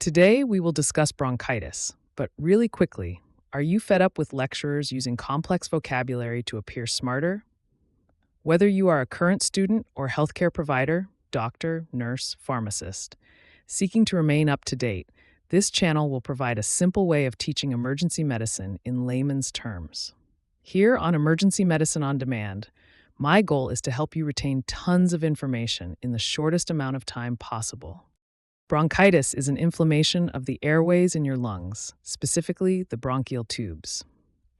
Today, we will discuss bronchitis, but really quickly, are you fed up with lecturers using complex vocabulary to appear smarter? Whether you are a current student or healthcare provider, doctor, nurse, pharmacist, seeking to remain up to date, this channel will provide a simple way of teaching emergency medicine in layman's terms. Here on Emergency Medicine on Demand, my goal is to help you retain tons of information in the shortest amount of time possible. Bronchitis is an inflammation of the airways in your lungs, specifically the bronchial tubes.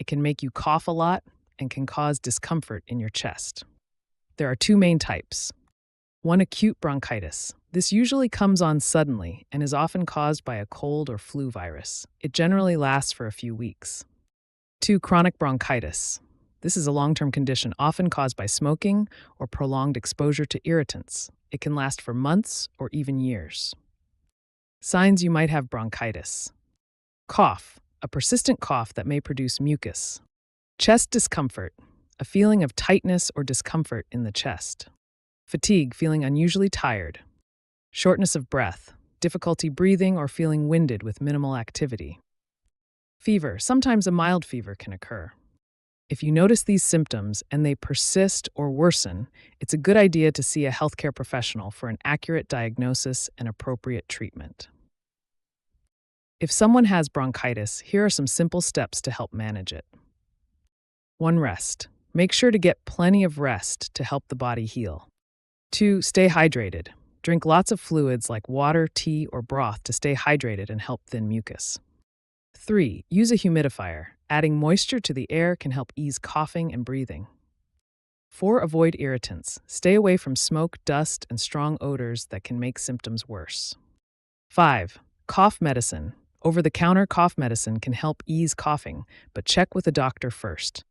It can make you cough a lot and can cause discomfort in your chest. There are two main types. One, acute bronchitis. This usually comes on suddenly and is often caused by a cold or flu virus. It generally lasts for a few weeks. Two, chronic bronchitis. This is a long-term condition often caused by smoking or prolonged exposure to irritants. It can last for months or even years. Signs you might have bronchitis. Cough, a persistent cough that may produce mucus. Chest discomfort, a feeling of tightness or discomfort in the chest. Fatigue, feeling unusually tired. Shortness of breath, difficulty breathing or feeling winded with minimal activity. Fever, sometimes a mild fever can occur. If you notice these symptoms and they persist or worsen, it's a good idea to see a healthcare professional for an accurate diagnosis and appropriate treatment. If someone has bronchitis, here are some simple steps to help manage it. 1. Rest. Make sure to get plenty of rest to help the body heal. 2. Stay hydrated. Drink lots of fluids like water, tea, or broth to stay hydrated and help thin mucus. 3. Use a humidifier. Adding moisture to the air can help ease coughing and breathing. 4. Avoid irritants. Stay away from smoke, dust, and strong odors that can make symptoms worse. 5. Cough medicine. Over-the-counter cough medicine can help ease coughing, but check with a doctor first.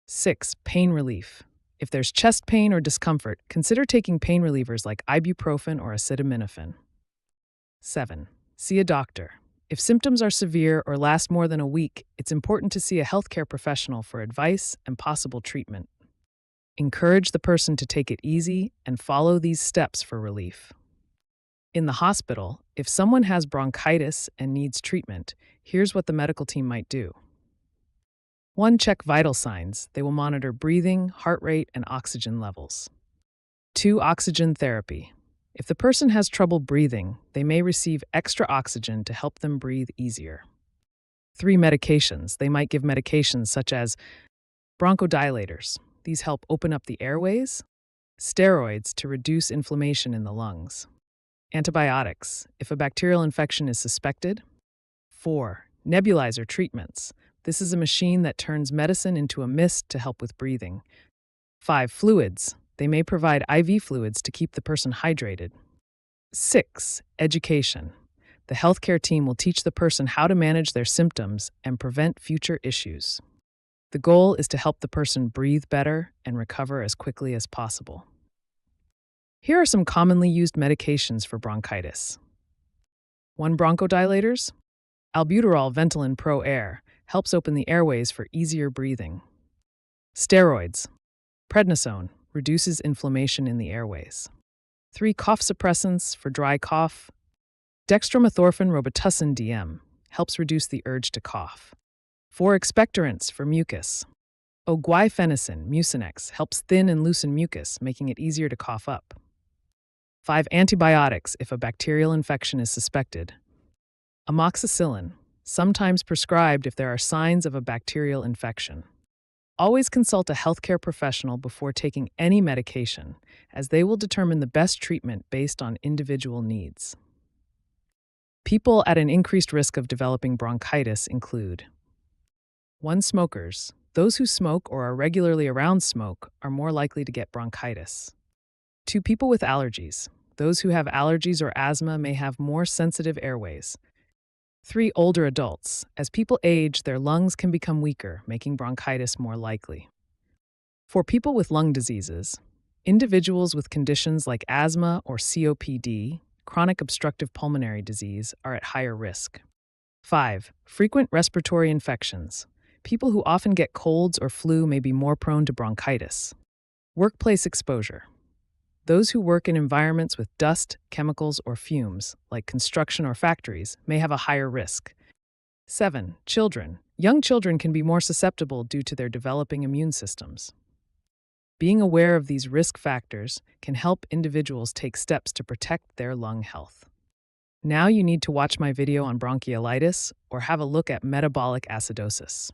6. Pain relief. If there's chest pain or discomfort, consider taking pain relievers like ibuprofen or acetaminophen. 7. See a doctor. If symptoms are severe or last more than a week, it's important to see a healthcare professional for advice and possible treatment. Encourage the person to take it easy and follow these steps for relief. In the hospital, if someone has bronchitis and needs treatment, here's what the medical team might do. 1. Check vital signs. They will monitor breathing, heart rate, and oxygen levels. 2. Oxygen therapy. If the person has trouble breathing, they may receive extra oxygen to help them breathe easier. 3. Medications. They might give medications such as bronchodilators. These help open up the airways. Steroids to reduce inflammation in the lungs. Antibiotics, if a bacterial infection is suspected. 4. Nebulizer treatments. This is a machine that turns medicine into a mist to help with breathing. 5. Fluids. They may provide IV fluids to keep the person hydrated. 6. Education. The healthcare team will teach the person how to manage their symptoms and prevent future issues. The goal is to help the person breathe better and recover as quickly as possible. Here are some commonly used medications for bronchitis. 1. Bronchodilators. Albuterol Ventolin Pro Air helps open the airways for easier breathing. Steroids. Prednisone reduces inflammation in the airways. 3. Cough suppressants for dry cough. Dextromethorphan Robitussin DM helps reduce the urge to cough. 4. Expectorants for mucus. Guaifenesin Mucinex helps thin and loosen mucus, making it easier to cough up. 5. Antibiotics if a bacterial infection is suspected. Amoxicillin, sometimes prescribed if there are signs of a bacterial infection. Always consult a healthcare professional before taking any medication, as they will determine the best treatment based on individual needs. People at an increased risk of developing bronchitis include 1. Smokers. Those who smoke or are regularly around smoke are more likely to get bronchitis. 2. People with allergies. Those who have allergies or asthma may have more sensitive airways. 3. Older adults. As people age, their lungs can become weaker, making bronchitis more likely. 4. People with lung diseases. Individuals with conditions like asthma or COPD, chronic obstructive pulmonary disease, are at higher risk. 5. Frequent respiratory infections. People who often get colds or flu may be more prone to bronchitis. Workplace exposure. Those who work in environments with dust, chemicals, or fumes, like construction or factories, may have a higher risk. 7. Children. Young children can be more susceptible due to their developing immune systems. Being aware of these risk factors can help individuals take steps to protect their lung health. Now you need to watch my video on bronchiolitis or have a look at metabolic acidosis.